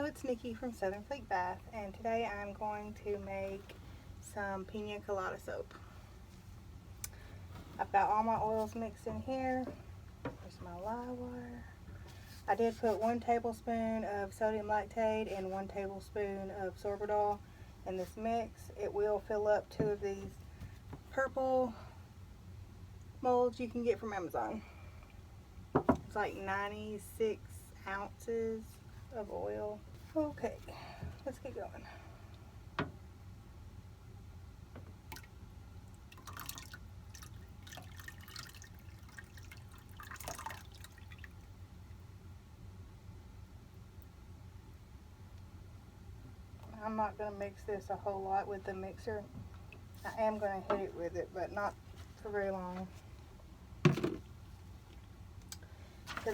it's Nikki from Southern Fleet Bath, and today I'm going to make some Pina Colada soap. I've got all my oils mixed in here. There's my lye wire. I did put 1 tablespoon of sodium lactate and 1 tablespoon of sorbitol in this mix. It will fill up 2 of these purple molds you can get from Amazon. It's like 96 ounces of oil. Okay, let's get going. I'm not going to mix this a whole lot with the mixer. I am going to hit it with it, but not for very long, because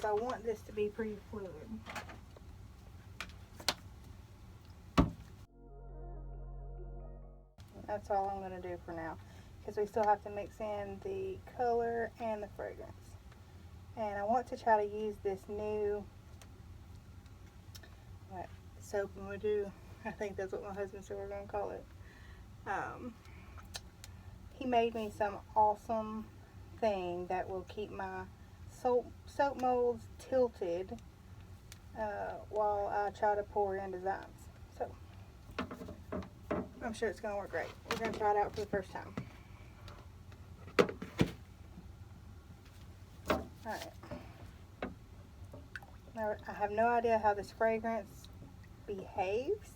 I want this to be pretty fluid. That's all I'm going to do for now, because we still have to mix in the color and the fragrance. And I want to try to use this new soap and voodoo. I think that's what my husband said we're going to call it. He made me some awesome thing that will keep my soap molds tilted while I try to pour in designs. So I'm sure it's going to work great. We're going to try it out for the first time. Alright. Now, I have no idea how this fragrance behaves.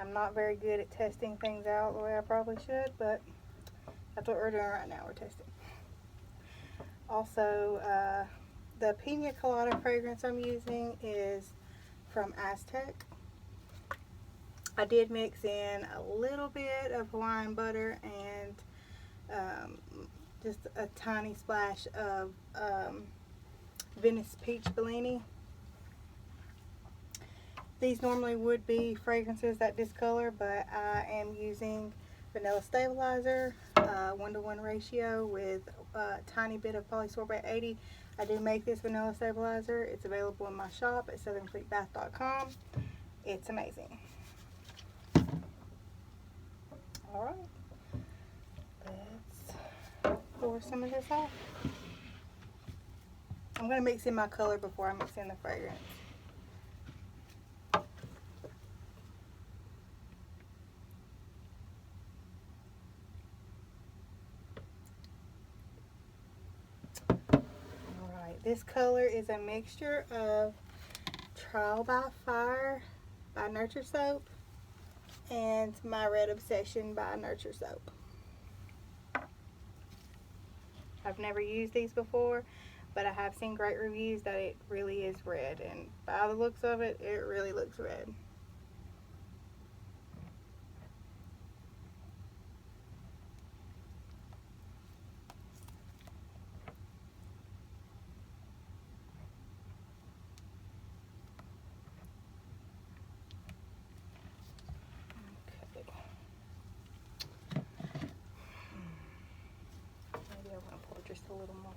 I'm not very good at testing things out the way I probably should, but that's what we're doing right now. We're testing. Also, the Pina Colada fragrance I'm using is from Aztec. I did mix in a little bit of Hawaiian butter and just a tiny splash of Venice Peach Bellini. These normally would be fragrances that discolor, but I am using vanilla stabilizer, 1-to-1 ratio with a tiny bit of polysorbate 80. I do make this vanilla stabilizer. It's available in my shop at southernfleetbath.com. It's amazing. Alright, let's pour some of this off. I'm going to mix in my color before I mix in the fragrance. This color is a mixture of Trial by Fire by Nurture Soap and My Red Obsession by Nurture Soap. I've never used these before, but I have seen great reviews that it really is red, and by the looks of it, it really looks red. Just a little more.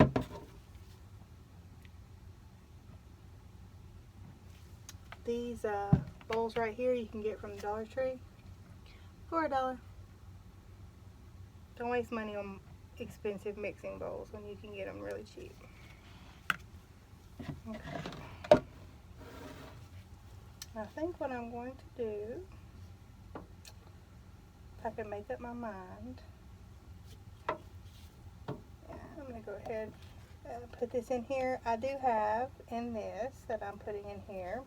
Okay. These bowls right here you can get from the Dollar Tree for $1. Don't waste money on expensive mixing bowls when you can get them really cheap. Okay. I think what I'm going to do, if I can make up my mind, I'm going to go ahead and put this in here. I do have in this that I'm putting in here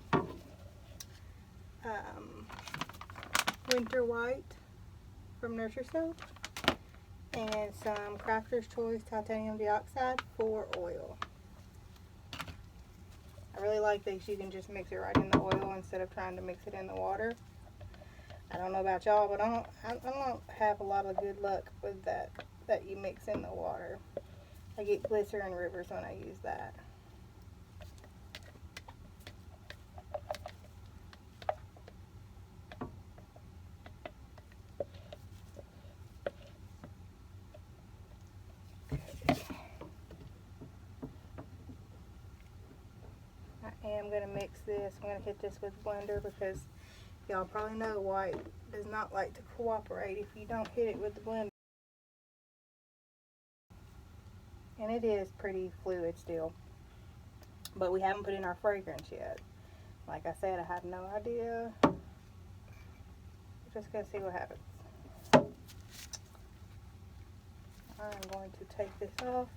Winter White from Nurture Soap and some Crafter's Choice Titanium Dioxide for oil. I really like these. You can just mix it right in the oil instead of trying to mix it in the water. I don't know about y'all, but I don't have a lot of good luck with that you mix in the water. I get glycerin rivers when I use that. And I'm going to mix this. I'm going to hit this with a blender because y'all probably know white does not like to cooperate if you don't hit it with the blender. And it is pretty fluid still. But we haven't put in our fragrance yet. Like I said, I have no idea. We're just going to see what happens. I'm going to take this off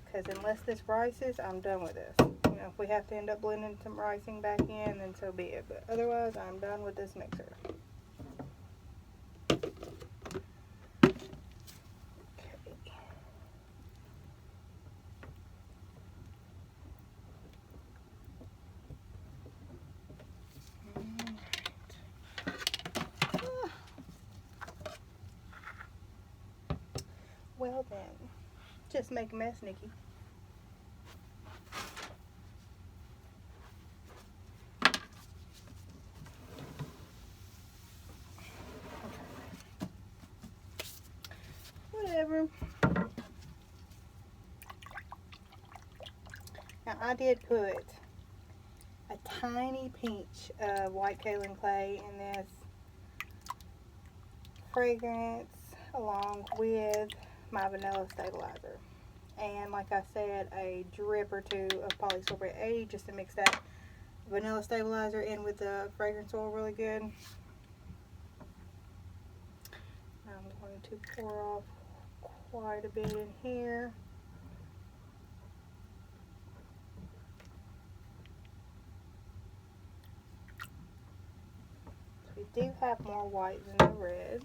because unless this rices, I'm done with this. You know, if we have to end up blending some ricing back in, then so be it. But otherwise, I'm done with this mixer. Well then, just make a mess, Nikki. Whatever. Now I did put a tiny pinch of white kaolin clay in this fragrance along with my vanilla stabilizer, and like I said, a drip or two of polysorbate 80 just to mix that vanilla stabilizer in with the fragrance oil really good. I'm going to pour off quite a bit in here. So we do have more white than the red.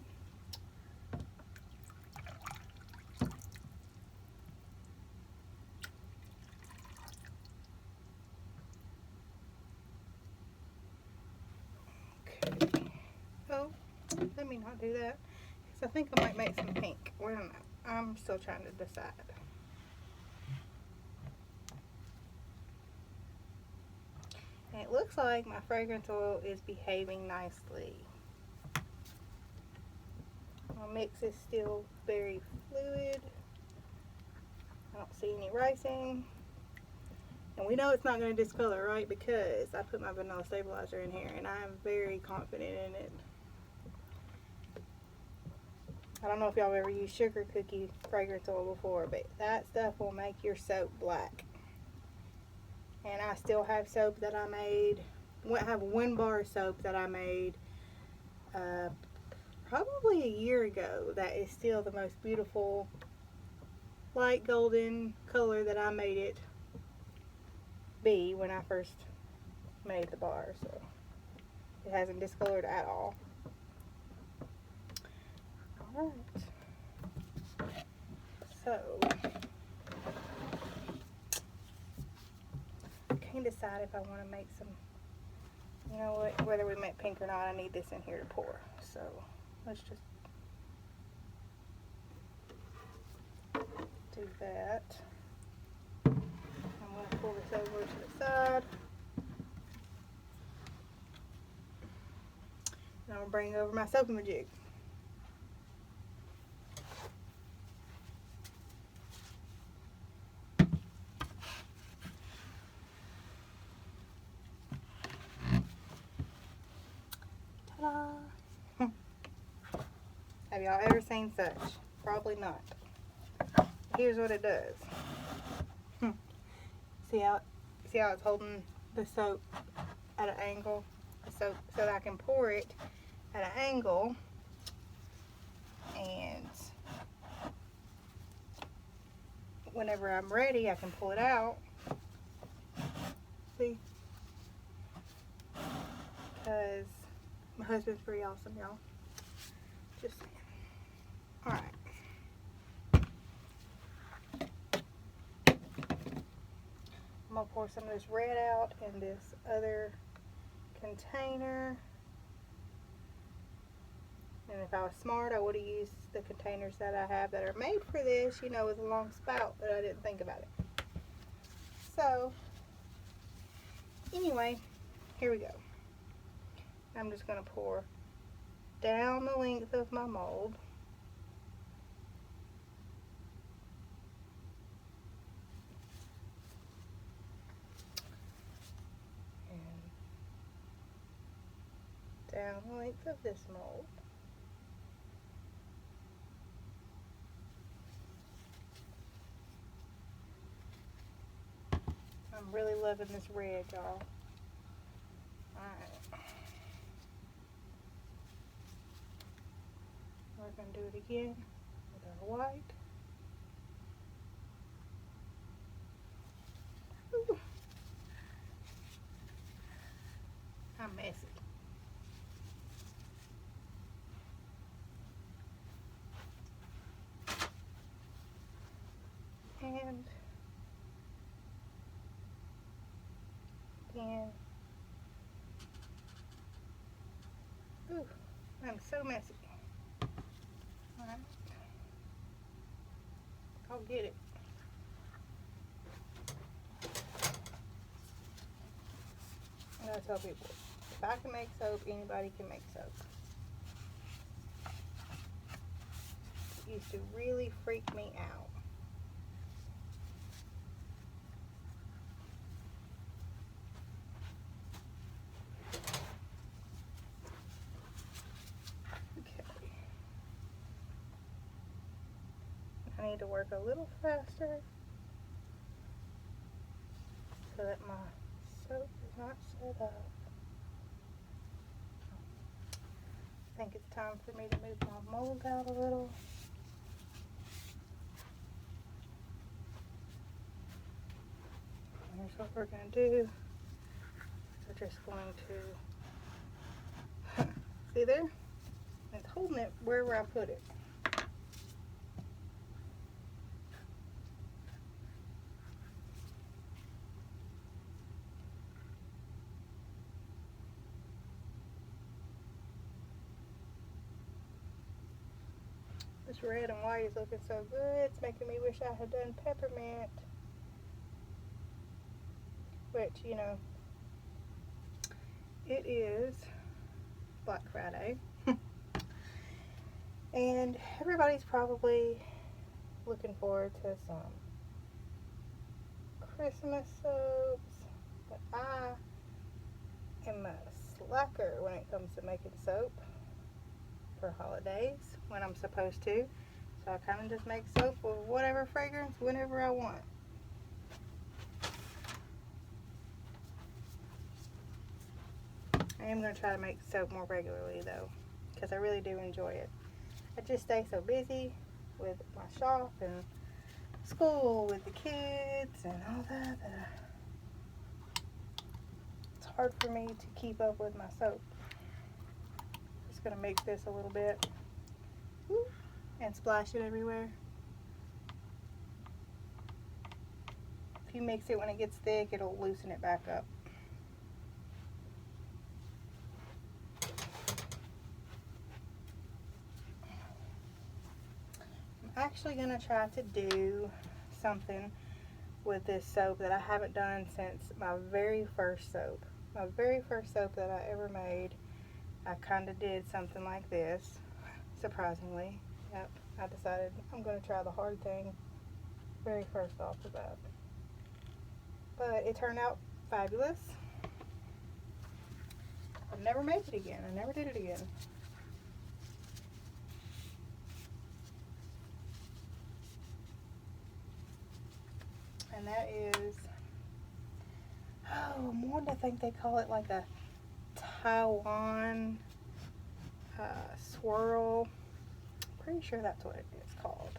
Oh, let me not do that, because I think I might make some pink. Wait a minute. I'm still trying to decide. And it looks like my fragrance oil is behaving nicely. My mix is still very fluid. I don't see any ricing. And we know it's not going to discolor, right? Because I put my vanilla stabilizer in here and I'm very confident in it. I don't know if y'all ever used sugar cookie fragrance oil before, but that stuff will make your soap black. And I still have soap that I made. I have 1 bar of soap that I made probably a year ago that is still the most beautiful light golden color that I made it be when I first made the bar. So it hasn't discolored at all. Alright. So I can't decide if I want to make some, you know what, whether we make pink or not, I need this in here to pour. So let's just do that. I'm going to pull this over to the side. And I'm going to bring over my soaping jig. Ta-da! Have y'all ever seen such? Probably not. Here's what it does. See how it's holding the soap at an angle, so that I can pour it at an angle, and whenever I'm ready I can pull it out. See? Because my husband's pretty awesome, y'all. Just saying. Alright. I'm going to pour some of this red out in this other container. And if I was smart, I would have used the containers that I have that are made for this, you know, with a long spout, but I didn't think about it. So, anyway, here we go. I'm just going to pour down the length of my mold. length of this mold. I'm really loving this red, y'all. Alright. We're going to do it again with our white. Ooh. I'm messy. And again. Ooh, I'm so messy. Alright. I'll get it. I'm going to tell people, if I can make soap, anybody can make soap. It used to really freak me out. I need to work a little faster so that my soap is not set up. I think it's time for me to move my mold out a little. Here's what we're going to do. We're just going to, see there? It's holding it wherever I put it. This red and white is looking so good. It's making me wish I had done peppermint. Which, you know, it is Black Friday. And everybody's probably looking forward to some Christmas soaps. But I am a slacker when it comes to making soap for holidays when I'm supposed to. So I kind of just make soap with whatever fragrance whenever I want. I am going to try to make soap more regularly though, because I really do enjoy it. I just stay so busy with my shop and school with the kids and all that, it's hard for me to keep up with my soap. Just going to mix this a little bit and splash it everywhere. If you mix it when it gets thick, it'll loosen it back up. I'm actually going to try to do something with this soap that I haven't done since my very first soap. My very first soap that I ever made, I kind of did something like this, surprisingly. Yep, I decided I'm going to try the hard thing very first off the bat. But it turned out fabulous. I've never made it again. I never did it again. And that is, oh, I'm wanting to think they call it like a Taiwan Swirl. Pretty sure that's what it is called.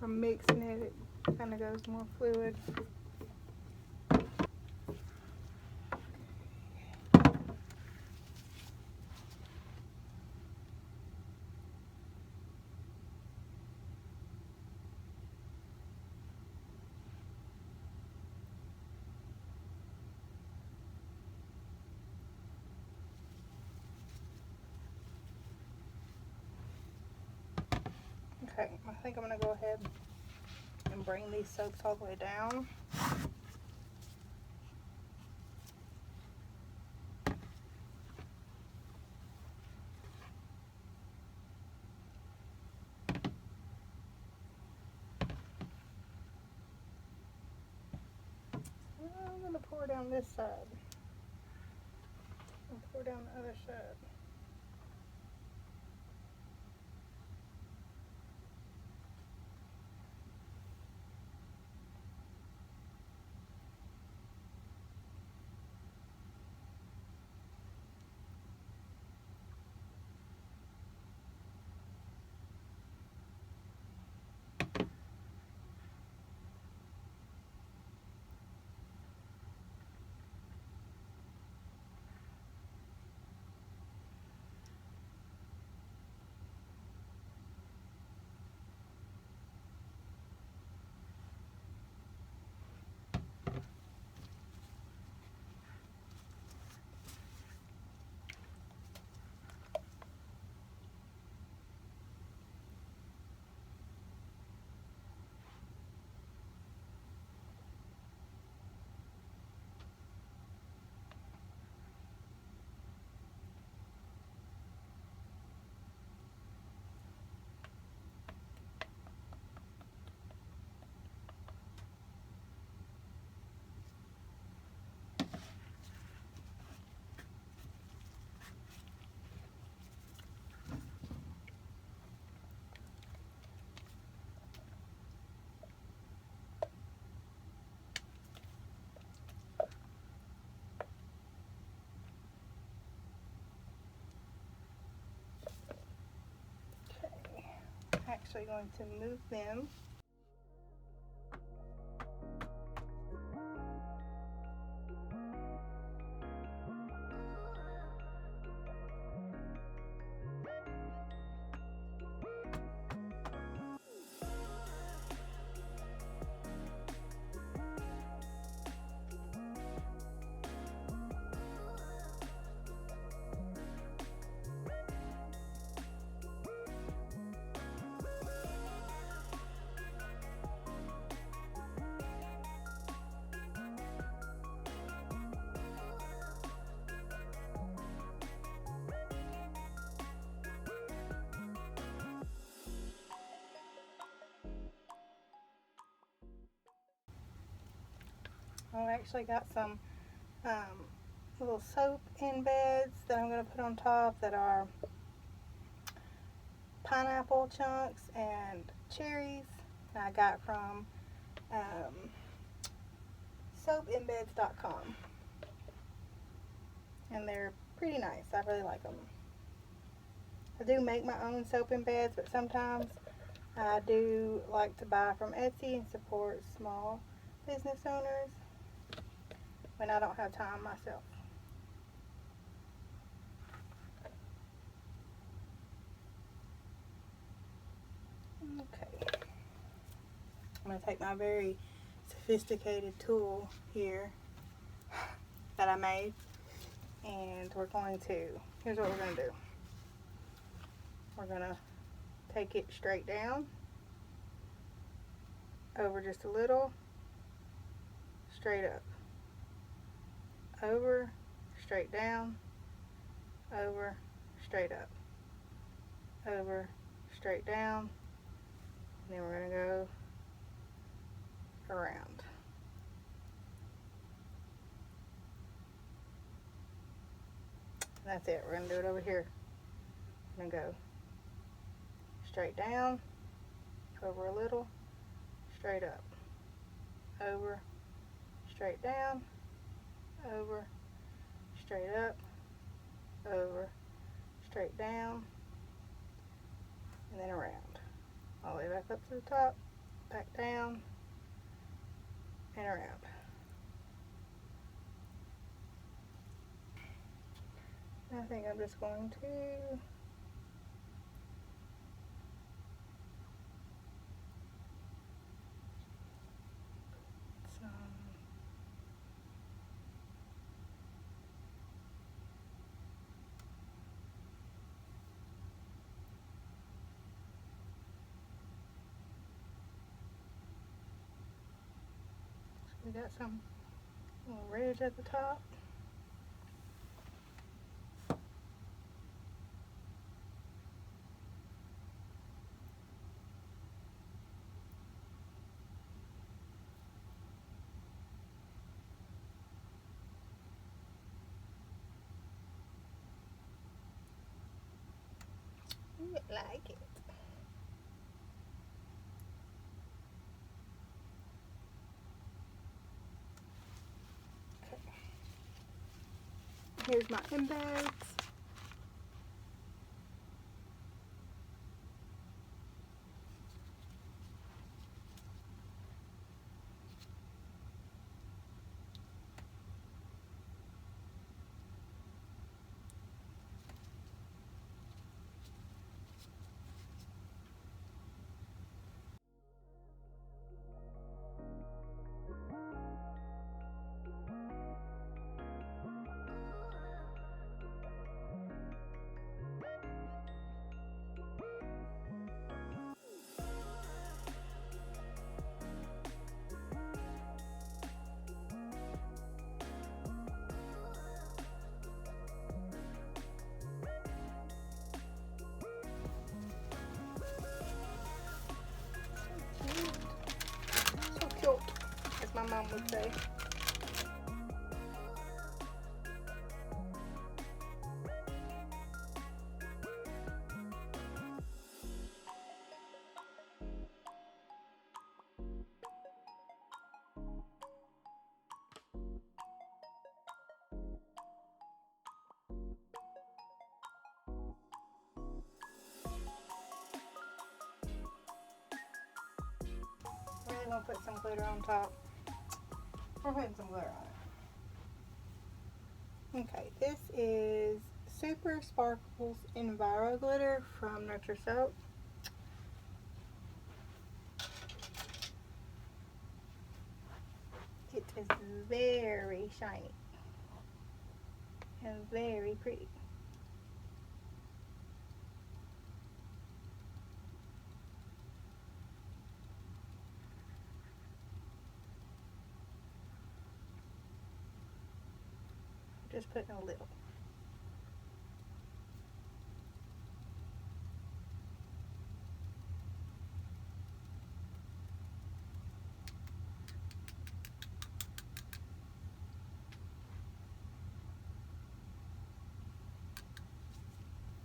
from mixing it, it kind of goes more fluid. Okay, I think I'm going to go ahead and bring these soaps all the way down. I'm going to pour down this side and pour down the other side. Actually going to move them. I've actually got some little soap embeds that I'm going to put on top that are pineapple chunks and cherries that I got from soapembeds.com, and they're pretty nice. I really like them. I do make my own soap embeds, but sometimes I do like to buy from Etsy and support small business owners when I don't have time myself. Okay, I'm going to take my very sophisticated tool here that I made, and we're going to, here's what we're going to do. We're going to take it straight down, over just a little, straight up, over, straight down, over, straight up, over, straight down, and then we're going to go around. That's it. We're going to do it over here. I'm going to go straight down, over a little, straight up, over, straight down, over, straight up, over, straight down, and then around. All the way back up to the top, back down and around. I think I'm just going to we got some little ridge at the top. You like it. Here's my embeds. So cute, as my mom would say. Really gonna put some glitter on top. We're putting some glitter on it. Okay, this is Super Sparkles Enviro Glitter from Nurture Soap. It is very shiny and very pretty. Just putting a little.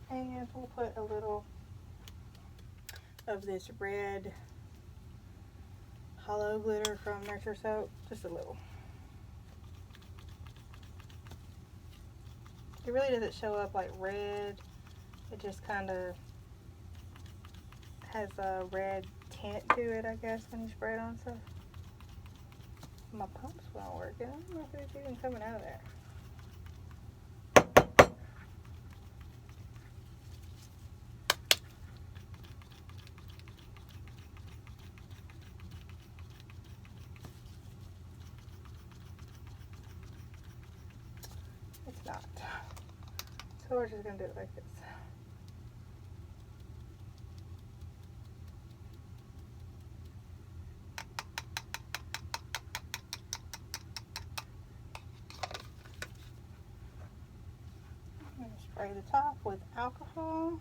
And we'll put a little of this red hollow glitter from Nurture Soap, just a little. It really doesn't show up like red, it just kind of has a red tint to it, I guess, when you spray it on stuff. My pumps weren't working. I don't know if it's even coming out of there. It's not. So we're just going to do it like this. I'm going to spray the top with alcohol.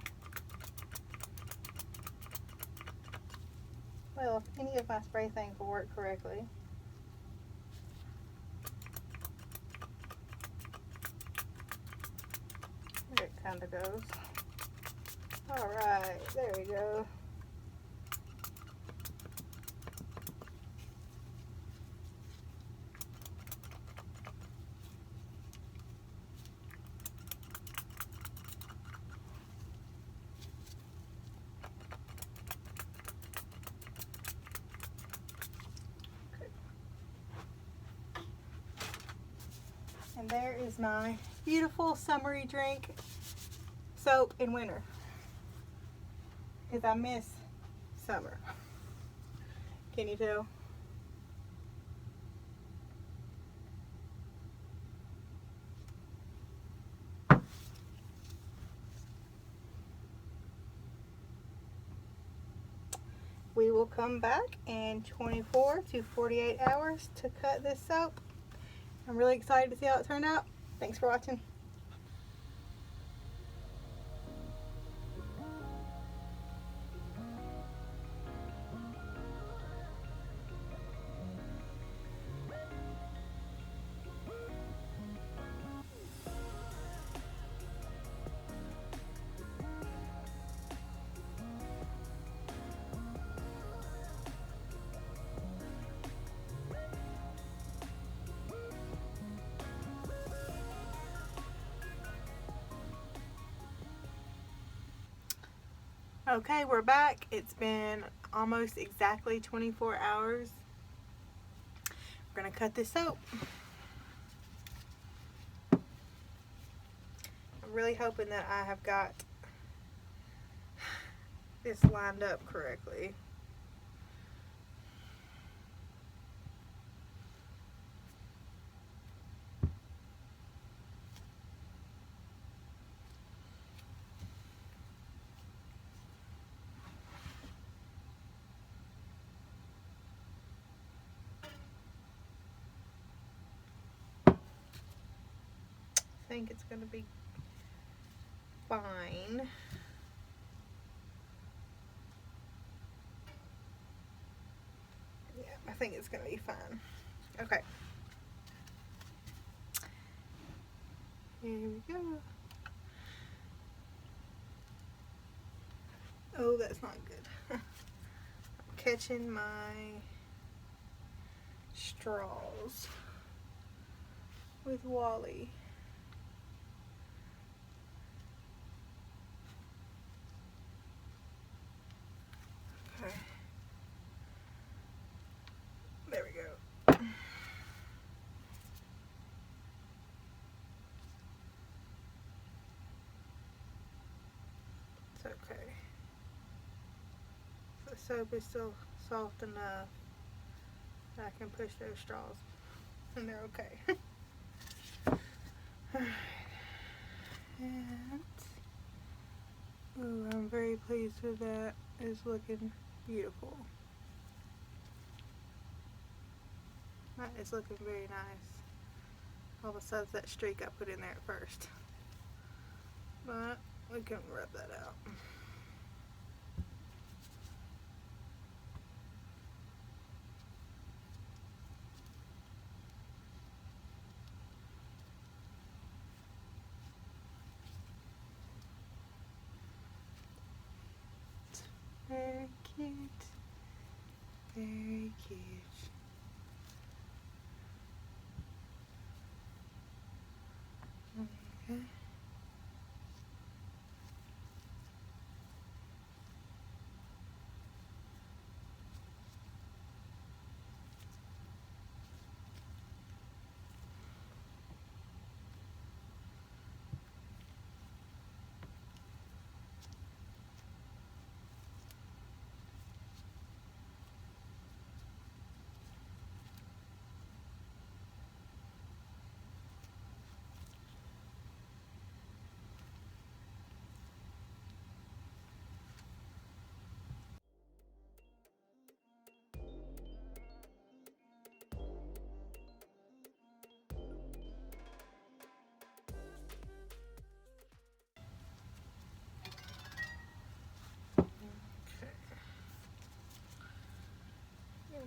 Well, if any of my spray things will work correctly. There it kind of goes. Alright, there we go. And there is my beautiful summery drink soap in winter. Because I miss summer. Can you tell? We will come back in 24 to 48 hours to cut this soap. I'm really excited to see how it turned out. Thanks for watching. Okay, we're back. It's been almost exactly 24 hours. We're gonna cut this soap. I'm really hoping that I have got this lined up correctly. I think it's gonna be fine. Yeah, I think it's gonna be fine. Okay. Here we go. Oh, that's not good. I'm catching my straws with Wally. Okay. There we go. It's okay. The soap is still soft enough that I can push those straws and they're okay. And ooh, I'm very pleased with that. It's looking beautiful. That is looking very nice. All besides that streak I put in there at first. But we can rub that out. Very cute. Very cute. Okay.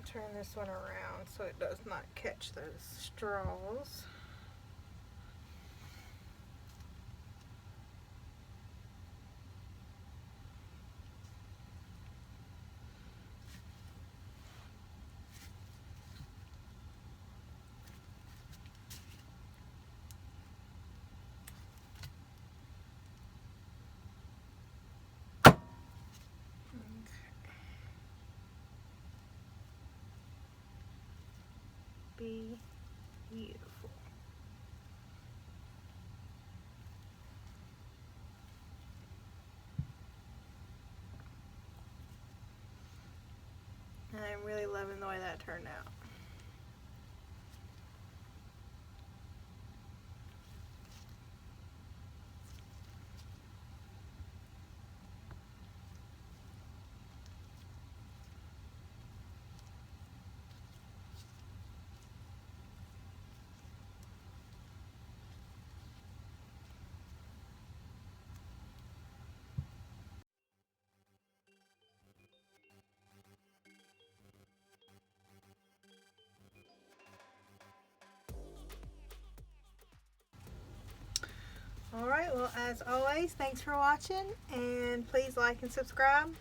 Turn this one around so it does not catch those straws. Be beautiful. I'm really loving the way that turned out. Alright, well, as always, thanks for watching, and please like and subscribe.